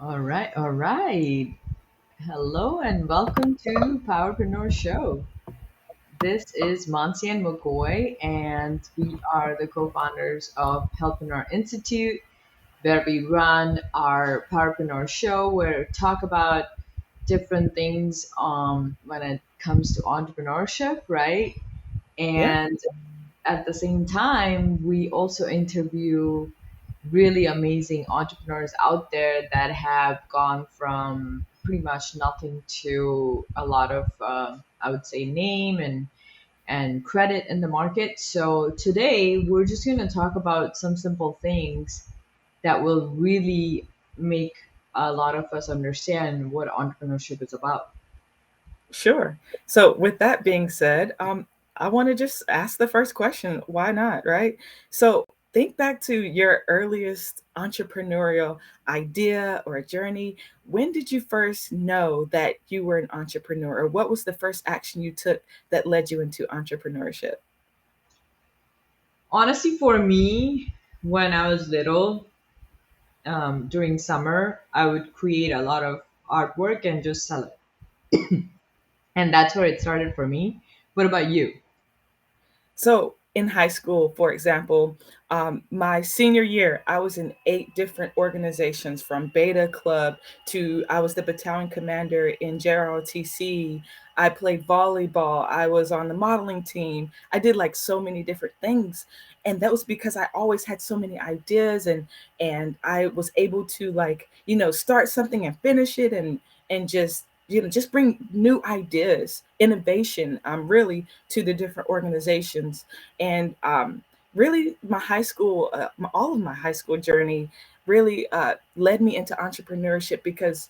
All right, all right. Hello and welcome to Powerpreneur Show. This is Monsi and McCoy, and we are the co-founders of Healthpreneur Institute, where we run our Powerpreneur Show, where we talk about different things when it comes to entrepreneurship, right? Yeah, And at the same time, we also interview really amazing entrepreneurs out there that have gone from pretty much nothing to a lot of, I would say, name and credit in the market. So today, we're just going to talk about some simple things that will really make a lot of us understand what entrepreneurship is about. sure. So, with that being said, I want to just ask the first question why not, right? So, think back to your earliest entrepreneurial idea or journey. When did you first know that you were an entrepreneur, or what was the first action you took that led you into entrepreneurship? Honestly, for me, when I was little, during summer, I would create a lot of artwork and just sell it. And that's where it started for me. What about you? So in high school, for example, my senior year, I was in 8 different organizations from Beta Club to I was the battalion commander in JROTC. I played volleyball. I was on the modeling team. I did like so many different things. And that was because I always had so many ideas and I was able to start something and finish it and just just bring new ideas, innovation, really to the different organizations. And really, my high school, all of my high school journey really led me into entrepreneurship because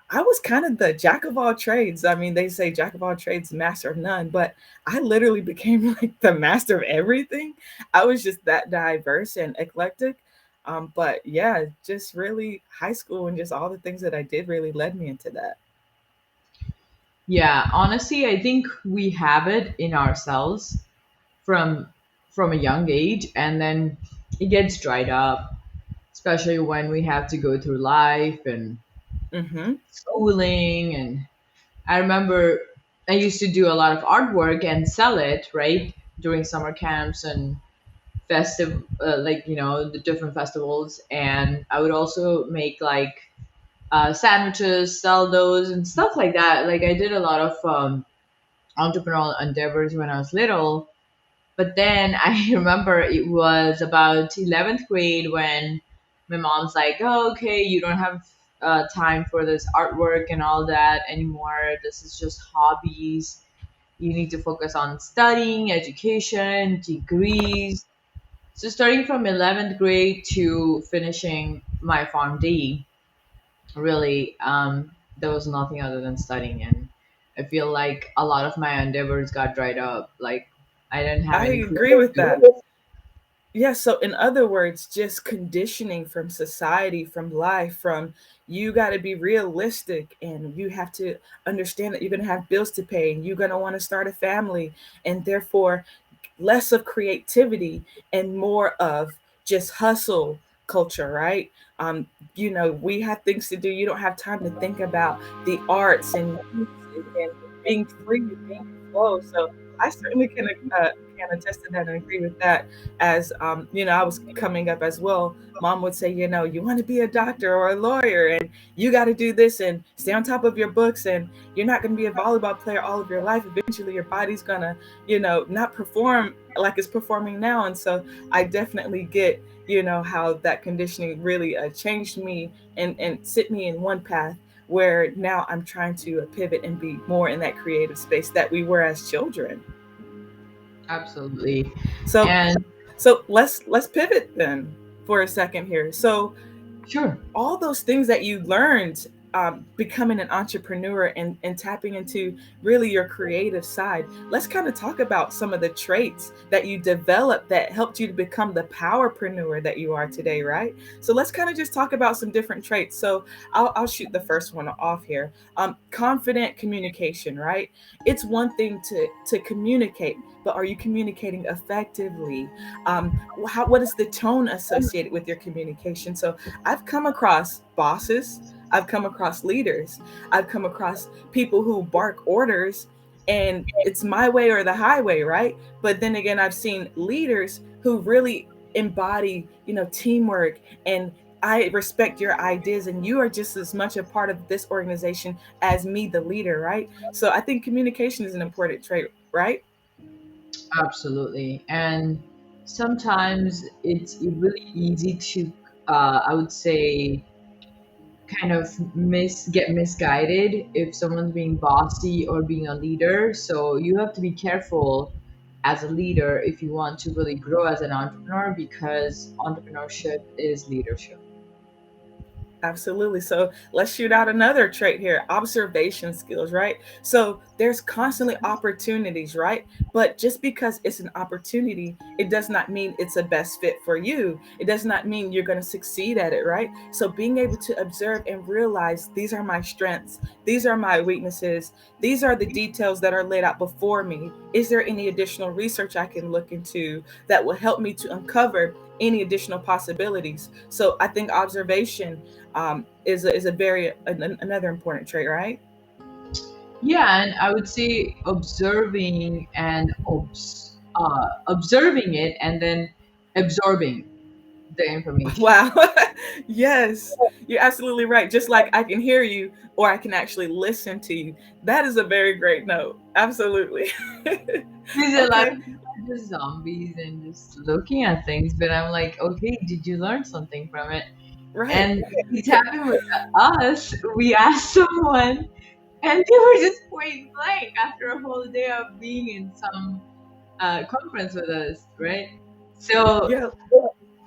I was kind of the jack of all trades. I mean, they say jack of all trades, master of none, but I literally became like the master of everything. I was just that diverse and eclectic. But yeah, just really high school and just all the things that I did really led me into that. Yeah, honestly, I think we have it in ourselves from from a young age, and then it gets dried up, especially when we have to go through life and Mm-hmm. schooling. And I remember I used to do a lot of artwork and sell it, right, during summer camps and festive, the different festivals. And I would also make like sandwiches, sell those and stuff like that. Like I did a lot of entrepreneurial endeavors when I was little. But then I remember it was about 11th grade when my mom's like, oh, okay, you don't have time for this artwork and all that anymore. This is just hobbies. You need to focus on studying, education, degrees. So starting from 11th grade to finishing my farm D, really, there was nothing other than studying. And I feel like a lot of my endeavors got dried up. Like I didn't have I any agree with that. creativity. Yeah, so in other words, just conditioning from society, from life, from you got to be realistic and you have to understand that you're going to have bills to pay and you're going to want to start a family, and therefore less of creativity and more of just hustle culture, right? We have things to do. You don't have time to think about the arts and music and being free and being in flow. So I certainly can attest to that and agree with that. As I was coming up as well, mom would say, you want to be a doctor or a lawyer, and you got to do this and stay on top of your books, and you're not going to be a volleyball player all of your life. Eventually, your body's gonna not perform like it's performing now. And so I definitely get, how that conditioning really changed me and set me in one path where now I'm trying to pivot and be more in that creative space that we were as children. Absolutely. So And so let's pivot then for a second here. So sure. all those things that you learned becoming an entrepreneur and tapping into really your creative side, let's kind of talk about some of the traits that you developed that helped you to become the powerpreneur that you are today, right? So let's kind of just talk about some different traits. So I'll shoot the first one off here. Confident communication, right? It's one thing to communicate, but are you communicating effectively? What is the tone associated with your communication? So I've come across bosses, I've come across leaders. I've come across people who bark orders and it's my way or the highway, right? But then again, I've seen leaders who really embody, teamwork and I respect your ideas and you are just as much a part of this organization as me, the leader, right? So I think communication is an important trait, right? Absolutely. And sometimes it's really easy to, I would say, kind of get misguided if someone's being bossy or being a leader. So you have to be careful as a leader if you want to really grow as an entrepreneur, because entrepreneurship is leadership. Absolutely. So let's shoot out another trait here, observation skills, right? So there's constantly opportunities, right? But just because it's an opportunity, it does not mean it's a best fit for you. It does not mean you're going to succeed at it, right? So being able to observe and realize these are my strengths, these are my weaknesses, these are the details that are laid out before me. Is there any additional research I can look into that will help me to uncover any additional possibilities? So I think observation is a very another important trait, right? Yeah, and I would say observing it and then absorbing the information. Wow. Yes, you're absolutely right. Just like I can hear you or I can actually listen to you. That is a very great note. Absolutely. Because a lot Okay. of people are just zombies and just looking at things, but I'm like, okay, did you learn something from it? Right. And it's happened with us. We asked someone, and they were just point blank after a whole day of being in some conference with us, right? So Yeah.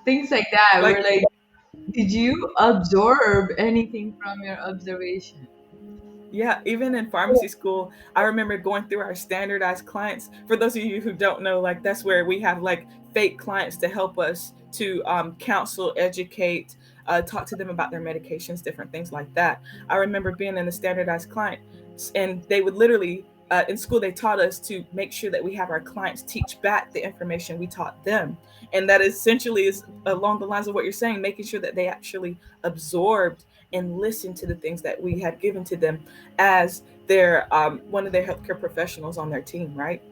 things like that. Like We're like, did you absorb anything from your observation? yeah, even in pharmacy school, I remember going through our standardized clients. For those of you who don't know, like that's where we have like fake clients to help us to counsel, educate, talk to them about their medications, different things like that. I remember being in the standardized client, and they would literally in school they taught us to make sure that we have our clients teach back the information we taught them, and that essentially is along the lines of what you're saying, making sure that they actually absorbed and listened to the things that we had given to them as their one of their healthcare professionals on their team, right?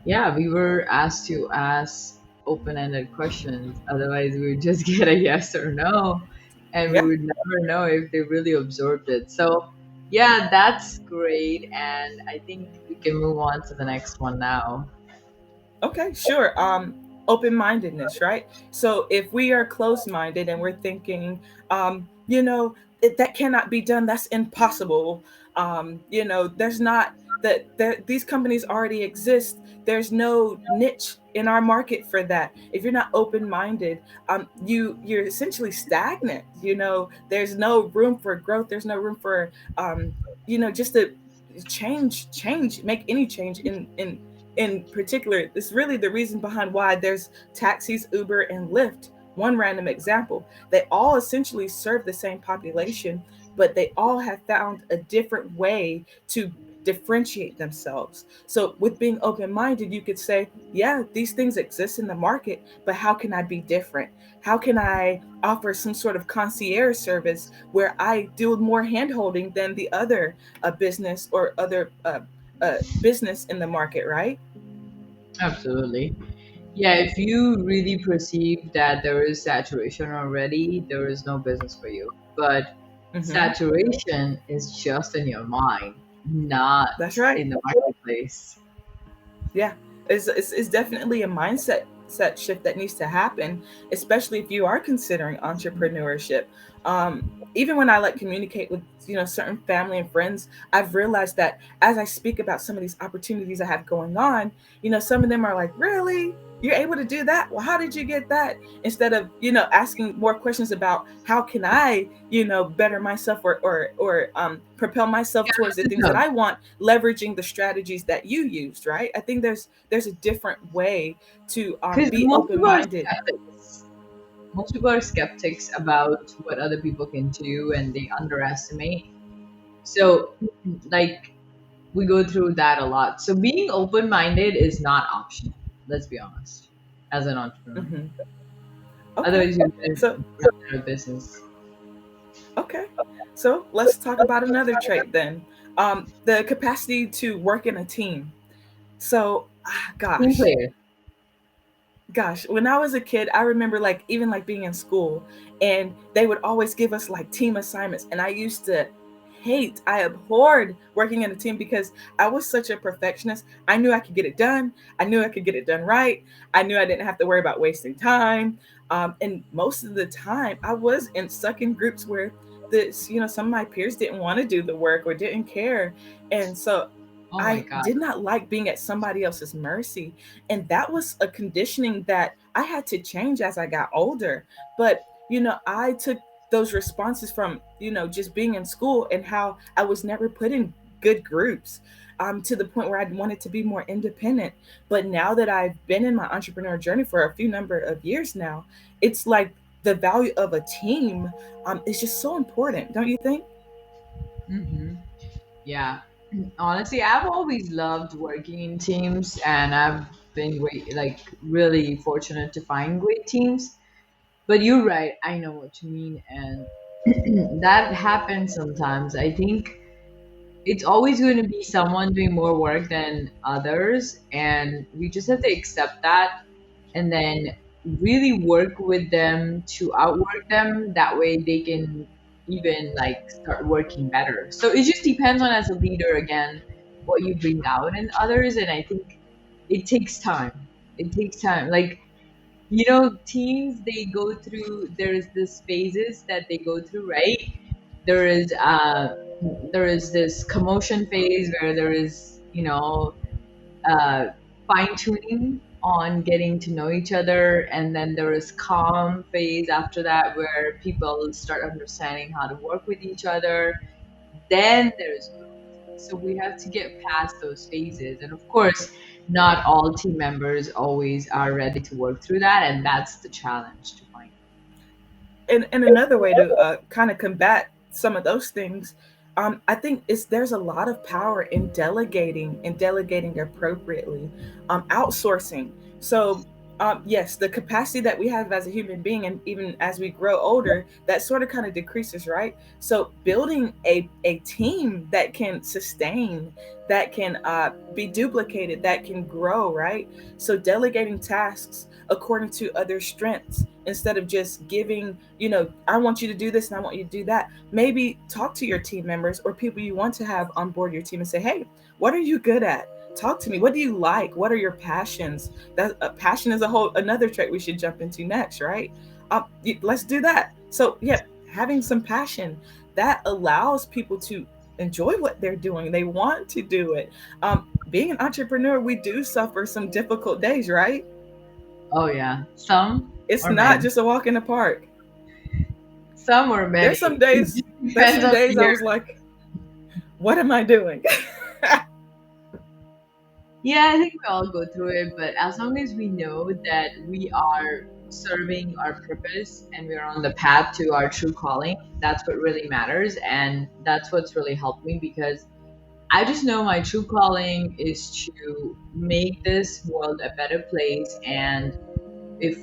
Yeah, we were asked to ask open-ended questions. Otherwise, we would just get a yes or no, and we Yeah. would never know if they really absorbed it. So, yeah, that's great. And I think we can move on to the next one now. Okay, sure. Open-mindedness, right? So if we are closed-minded and we're thinking, that cannot be done, that's impossible. There's not that there, these companies already exist. There's no niche in our market for that. If you're not open-minded, you're essentially stagnant. There's no room for growth. There's no room for just to change, make any change in particular. It's really the reason behind why there's taxis, Uber, and Lyft. One random example. They all essentially serve the same population, but they all have found a different way to differentiate themselves. So, with being open minded, you could say, yeah, these things exist in the market, but how can I be different? How can I offer some sort of concierge service where I do more hand holding than the other business or other business in the market, right? Absolutely. Yeah, if you really perceive that there is saturation already, there is no business for you. But Mm-hmm. saturation is just in your mind, not That's right. in the marketplace. Yeah, it's definitely a mindset set shift that needs to happen, especially if you are considering entrepreneurship. Even when I like communicate with certain family and friends, I've realized that as I speak about some of these opportunities I have going on, some of them are like, "Really? You're able to do that? Well, how did you get that?" Instead of asking more questions about how can I better myself or propel myself towards the things that I want, leveraging the strategies that you used, right? I think there's a different way to Because be open minded. most people are skeptics about what other people can do, and they underestimate. So, like, we go through that a lot. So being open-minded is not optional. Let's be honest, as an entrepreneur. Hmm. Okay, Otherwise, you're gonna so run out of business. Okay. So let's talk about another trait then. The capacity to work in a team. So, Team gosh, player. when I was a kid, I remember like even like being in school, and they would always give us like team assignments, and I used to I abhorred working in a team because I was such a perfectionist. I knew I could get it done. I knew I could get it done right. I knew I didn't have to worry about wasting time. And most of the time, I was stuck in groups where some of my peers didn't want to do the work or didn't care, and so Oh my I god. did not like being at somebody else's mercy. And that was a conditioning that I had to change as I got older. But, I took those responses from, just being in school and how I was never put in good groups, to the point where I wanted to be more independent. But now that I've been in my entrepreneur journey for a few number of years now, it's like the value of a team is just so important, don't you think? Hmm. Yeah. Honestly, I've always loved working in teams, and I've been like really fortunate to find great teams. But you're right. I know what you mean, and that happens sometimes. I think it's always going to be someone doing more work than others, and we just have to accept that, and then really work with them to outwork them. That way they can even like start working better. So it just depends on, as a leader, again, what you bring out in others. And I think it takes time. It takes time. Like, teams, they go through, there's this phases that they go through, right? there is uh there is this commotion phase where there is, uh fine tuning on getting to know each other, and then there is calm phase after that, where people start understanding how to work with each other. Then there's growth. So we have to get past those phases, and of course, not all team members always are ready to work through that, and that's the challenge to find. And another way to kind of combat some of those things, I think is there's a lot of power in delegating and delegating appropriately, outsourcing. So yes, the capacity that we have as a human being, and even as we grow older, that sort of kind of decreases, right? So building a team that can sustain, that can be duplicated, that can grow, right? So delegating tasks according to other strengths instead of just giving, I want you to do this and I want you to do that. Maybe talk to your team members or people you want to have on board your team and say, hey, what are you good at? Talk to me. What do you like? What are your passions? That passion is a whole another trait we should jump into next, right? Let's do that. So yeah, having some passion that allows people to enjoy what they're doing. They want to do it. Being an entrepreneur, we do suffer some difficult days, right? Oh yeah, some It's or not many. just a walk in the park. Some or many. There's some It days. just There's depends some on the days I year. was like, "What am I doing?" Yeah, I think we all go through it, but as long as we know that we are serving our purpose and we are on the path to our true calling, that's what really matters. And that's what's really helped me, because I just know my true calling is to make this world a better place. And if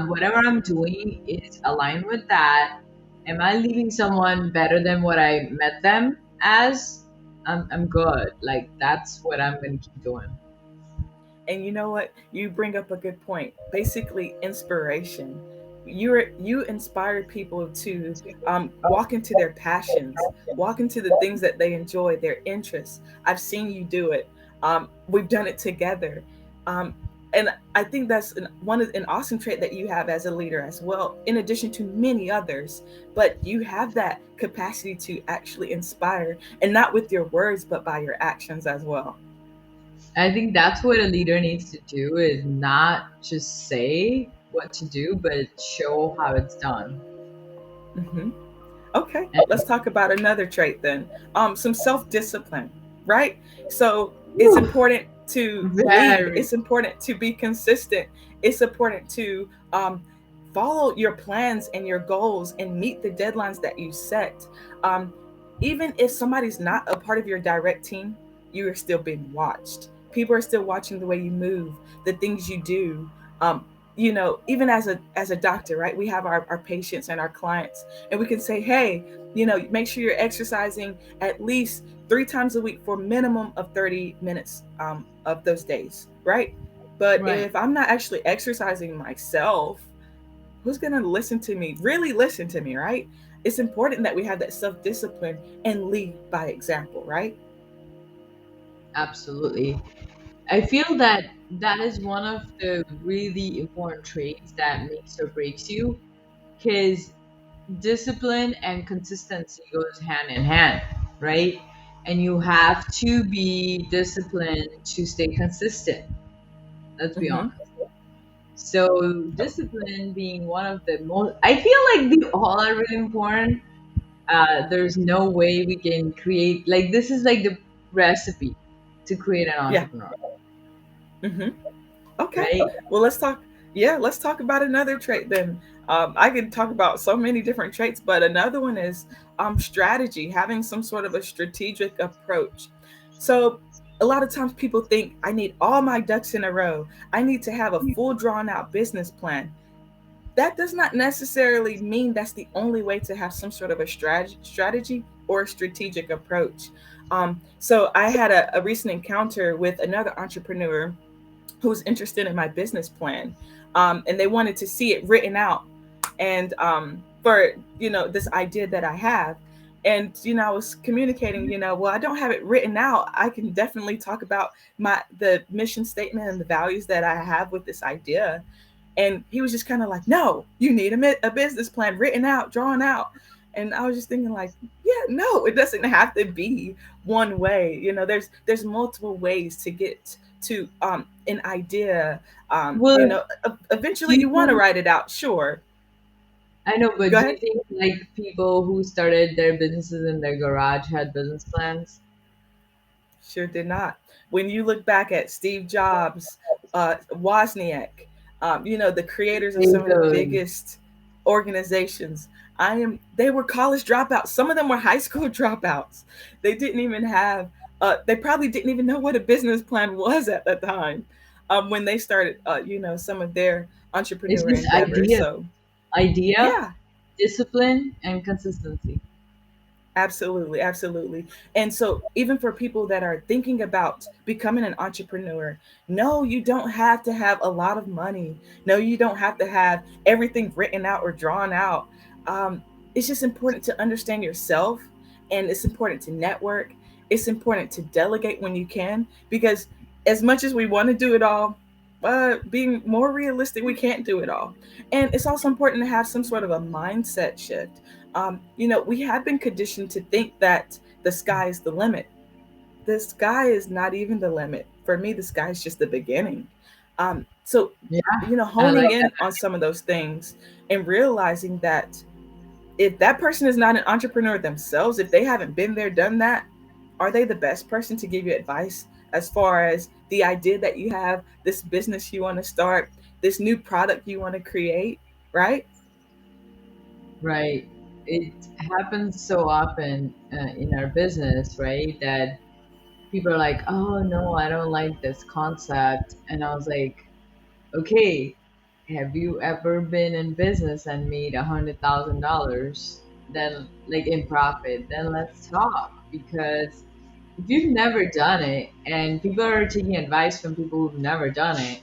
whatever I'm doing is aligned with that, am I leaving someone better than what I met them as? I'm good. Like, that's what I'm gonna keep doing. And you know what? You bring up a good point. Basically, inspiration. You inspire people to walk into their passions, walk into the things that they enjoy, their interests. I've seen you do it. We've done it together, um, and I think that's an awesome trait that you have as a leader as well. In addition to many others, but you have that capacity to actually inspire, and not with your words, but by your actions as well. I think that's what a leader needs to do, is not just say what to do, but show how it's done. Hmm. Okay, And let's talk about another trait then. Some self-discipline, right? So it's whew, important to lead. very. It's important to be consistent. It's important to follow your plans and your goals and meet the deadlines that you set. Um, Even if somebody's not a part of your direct team, you are still being watched. People are still watching the way you move, the things you do. Um, even as a doctor, right, we have our patients and our clients, and we can say, hey, make sure you're exercising at least 3 times a week for a minimum of 30 minutes of those days, right? But Right. if I'm not actually exercising myself, who's going to listen to me, really listen to me, right? It's important that we have that self-discipline and lead by example, right? Absolutely. I feel that that is one of the really important traits that makes or breaks you, because discipline and consistency goes hand in hand, right? And you have to be disciplined to stay consistent. Let's be Mm-hmm. honest. So discipline being one of the most, I feel like they all are really important. There's no way we can create, like, this is like the recipe to create an Yeah. entrepreneur, Mm-hmm. Okay. right? Well, let's talk. Yeah, let's talk about another trait then. I can talk about so many different traits, but another one is strategy, having some sort of a strategic approach. So, a lot of times people think I need all my ducks in a row. I need to have a full drawn out business plan. That does not necessarily mean that's the only way to have some sort of a strategy or a strategic approach. So, I had a recent encounter with another entrepreneur who was interested in my business plan, and they wanted to see it written out, and for this idea that I have. And I was communicating, well, I don't have it written out. I can definitely talk about the mission statement and the values that I have with this idea. And he was just kind of like, no, you need a business plan written out, drawn out. And I was just thinking like, yeah, no, it doesn't have to be one way. There's multiple ways to get to an idea. Well, do Eventually you you want to think, write it out, sure. I know, but Go do you ahead. think like people who started their businesses in their garage had business plans? Sure did not. When you look back at Steve Jobs, Wozniak, the creators of some of the Bezos. biggest organizations, they were college dropouts. Some of them were high school dropouts. They didn't even have, they probably didn't even know what a business plan was at the time when they started, some of their It's entrepreneur just endeavors. So, idea, yeah. discipline, and consistency. Absolutely, absolutely. And so, even for people that are thinking about becoming an entrepreneur, no, you don't have to have a lot of money. No, you don't have to have everything written out or drawn out. It's just important to understand yourself, and it's important to network. It's important to delegate when you can, because as much as we want to do it all, being more realistic, we can't do it all. And it's also important to have some sort of a mindset shift. We have been conditioned to think that the sky is the limit. The sky is not even the limit. For me, the sky is just the beginning. So, Yeah, I honing like that. in on some of those things and realizing that if that person is not an entrepreneur themselves, if they haven't been there, done that, are they the best person to give you advice as far as the idea that you have, this business you want to start, this new product you want to create, right? Right. It happens so often in our business, right? That people are like, oh no, I don't like this concept. And I was like, okay, have you ever been in business and made $100,000? Then, like, in profit, then let's talk. Because if you've never done it and people are taking advice from people who've never done it,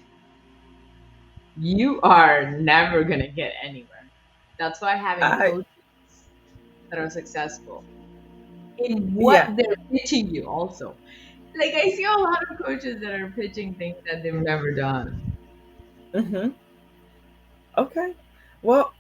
you are never going to get anywhere. That's why having I coaches that are successful in what Yeah. they're pitching you also. Like, I see a lot of coaches that are pitching things that they've never done. Mm-hmm. Okay. Well,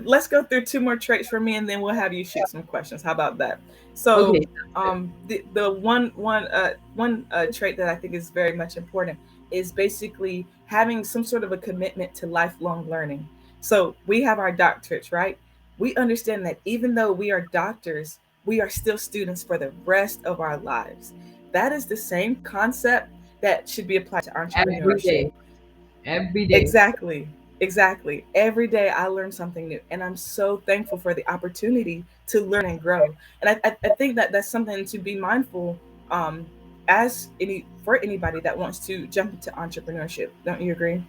let's go through two more traits for me and then we'll have you shoot some questions. How about that? Okay, So, sounds good. the one trait that I think is very much important is basically having some sort of a commitment to lifelong learning. So, we have our doctorates, right? We understand that even though we are doctors, we are still students for the rest of our lives. That is the same concept that should be applied to Every entrepreneurship. day. Every day. Exactly. Exactly. Every day I learn something new. And I'm so thankful for the opportunity to learn and grow. And I think that that's something to be mindful um, for anybody that wants to jump into entrepreneurship. Don't you agree?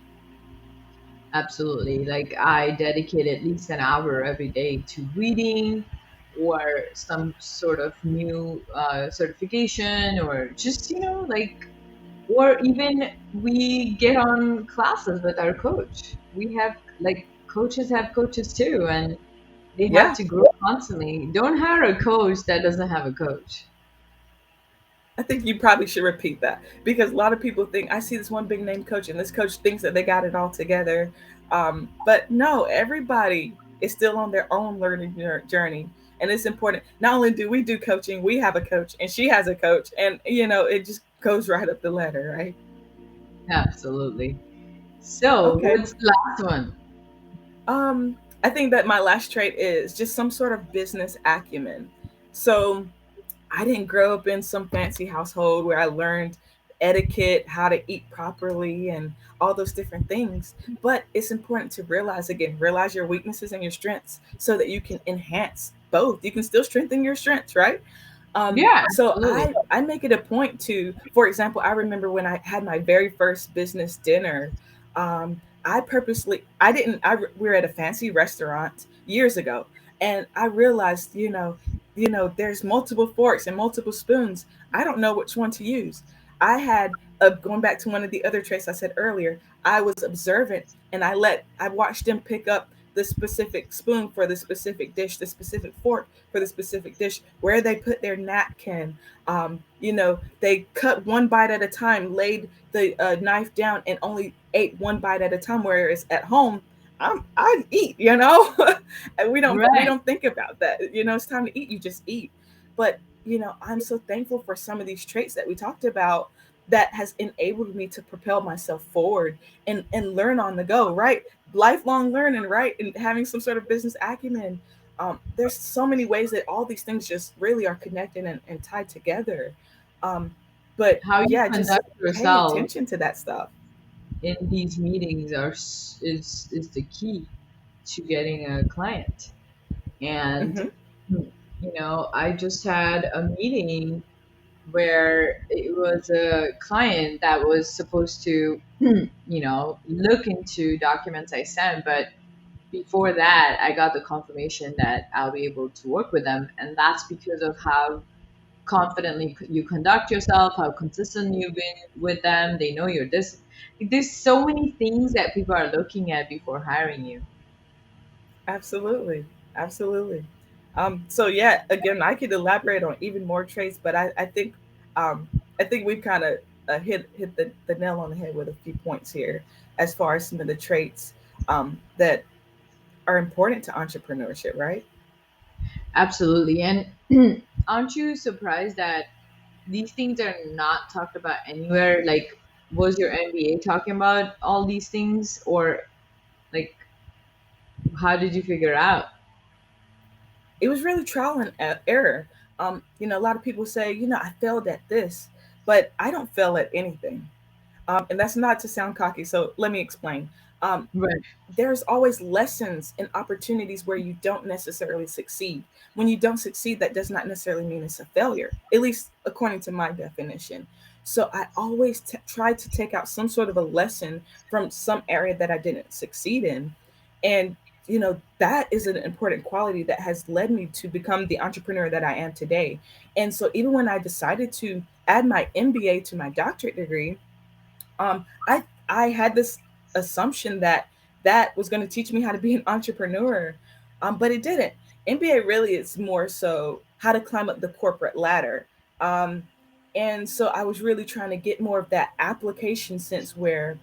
Absolutely. Like I dedicate at least an hour every day to reading or some sort of new certification or just, like, or even we get on classes with our coach. We have, like, coaches have coaches too, and they have Yeah, to grow constantly. Don't hire a coach that doesn't have a coach. I think you probably should repeat that because a lot of people think I see this one big name coach and this coach thinks that they got it all together. But no, everybody is still on their own learning journey. And it's important. Not only do we do coaching, we have a coach and she has a coach. And, it just goes right up the ladder, right? Absolutely. So, Okay. what's the last one? I think that my last trait is just some sort of business acumen. So, I didn't grow up in some fancy household where I learned etiquette, how to eat properly, and all those different things. But it's important to realize your weaknesses and your strengths so that you can enhance both. You can still strengthen your strengths, right? Yeah, So absolutely. I make it a point to, for example, I remember when I had my very first business dinner. I purposely I didn't I we were at a fancy restaurant years ago, and I realized there's multiple forks and multiple spoons. I don't know which one to use. I had going back to one of the other traits I said earlier. I was observant, and I watched them pick up the specific spoon for the specific dish, the specific fork for the specific dish, where they put their napkin. They cut one bite at a time, laid the knife down, and only ate one bite at a time. Whereas at home, I eat, and we Right. don't think about that. It's time to eat. You just eat. But I'm so thankful for some of these traits that we talked about that has enabled me to propel myself forward and learn on the go. Right, lifelong learning. Right, and having some sort of business acumen. There's so many ways that all these things just really are connected and tied together. Um, but How you yeah, just conduct paying yourself attention to that stuff. in these meetings is the key to getting a client. And Hmm. I just had a meeting where it was a client that was supposed to look into documents I sent, but before that I got the confirmation that I'll be able to work with them, and that's because of how confidently you conduct yourself, how consistent you've been with them. They know you're this. There's so many things that people are looking at before hiring you. Absolutely. Absolutely. So yeah, again, I could elaborate on even more traits, but um, I think we've kind of hit the nail on the head with a few points here as far as some of the traits that are important to entrepreneurship, right? Absolutely. And aren't you surprised that these things are not talked about anywhere? Like, was your MBA talking about all these things, or like, how did you figure out? It was really trial and error. A lot of people say, I failed at this, but I don't fail at anything. And that's not to sound cocky. So let me explain. Um, Right. there's always lessons and opportunities where you don't necessarily succeed. When you don't succeed, that does not necessarily mean it's a failure, at least according to my definition. So I always try to take out some sort of a lesson from some area that I didn't succeed in. And, that is an important quality that has led me to become the entrepreneur that I am today. And so even when I decided to add my MBA to my doctorate degree, I had this assumption that that was going to teach me how to be an entrepreneur, but it didn't. MBA really is more so how to climb up the corporate ladder, um, and so I was really trying to get more of that application sense where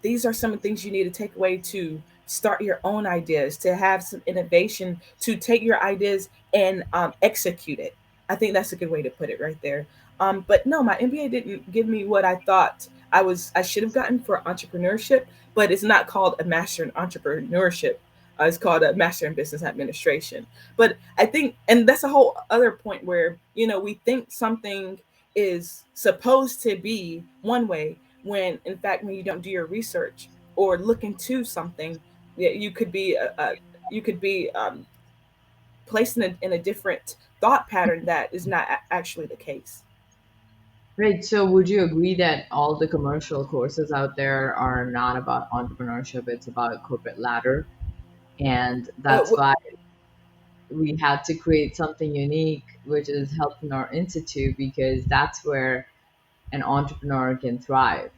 these are some of the things you need to take away to start your own ideas, to have some innovation, to take your ideas and execute it. I think that's a good way to put it right there. But no, my MBA didn't give me what I thought I should have gotten for entrepreneurship, but it's not called a master in entrepreneurship. It's called a master in business administration. But I think, and that's a whole other point where we think something is supposed to be one way when in fact when you don't do your research or look into something, you could be you could be placed in a different thought pattern that is not actually the case. Right. So would you agree that all the commercial courses out there are not about entrepreneurship? It's about a corporate ladder. And Uh, that's why we had to create something unique, which is Healthpreneur Institute, because that's where an entrepreneur can thrive.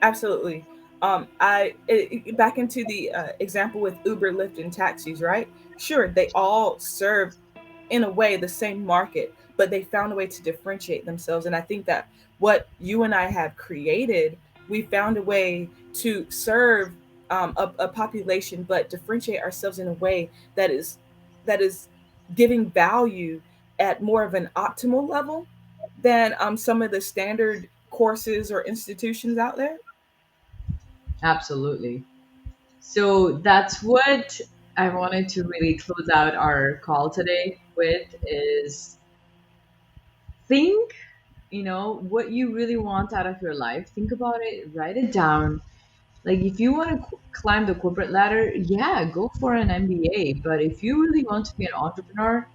Absolutely. Back into the example with Uber, Lyft, and taxis, right? Sure, they all serve in a way the same market, but they found a way to differentiate themselves. And I think that what you and I have created, we found a way to serve a population, but differentiate ourselves in a way that is giving value at more of an optimal level than some of the standard courses or institutions out there. Absolutely. So that's what I wanted to really close out our call today with is think, what you really want out of your life. Think about it, write it down. Like if you want to climb the corporate ladder, yeah, go for an MBA. But if you really want to be an entrepreneur,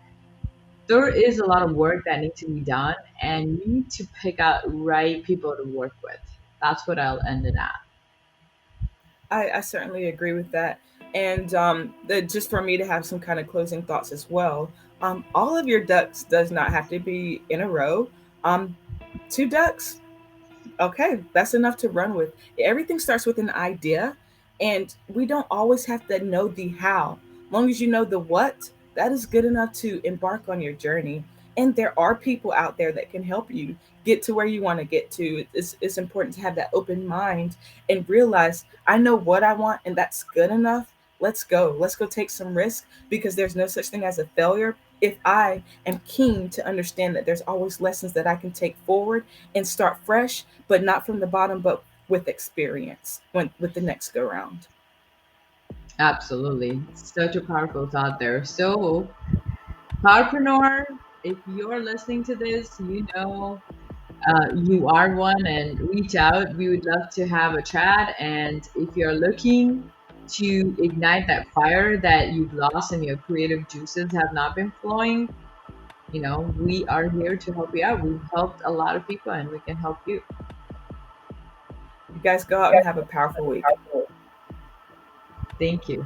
there is a lot of work that needs to be done, and you need to pick out right people to work with. That's what I'll end it at. I certainly agree with that. And just for me to have some kind of closing thoughts as well, all of your ducks does not have to be in a row. Um, two ducks, okay, that's enough to run with. Everything starts with an idea, and we don't always have to know the how. Long as you know the what, that is good enough to embark on your journey. And there are people out there that can help you get to where you want to get to. It's important to have that open mind and realize I know what I want, and that's good enough. Let's go. Let's go take some risk because there's no such thing as a failure if I am keen to understand that there's always lessons that I can take forward and start fresh, but not from the bottom, but with experience when with the next go round. Absolutely. Such a powerful thought there. So, powerpreneur, if you're listening to this, you are one and reach out. We would love to have a chat. And if you're looking to ignite that fire that you've lost and your creative juices have not been flowing, we are here to help you out. We've helped a lot of people and we can help you. You guys go out and have a powerful week. Thank you.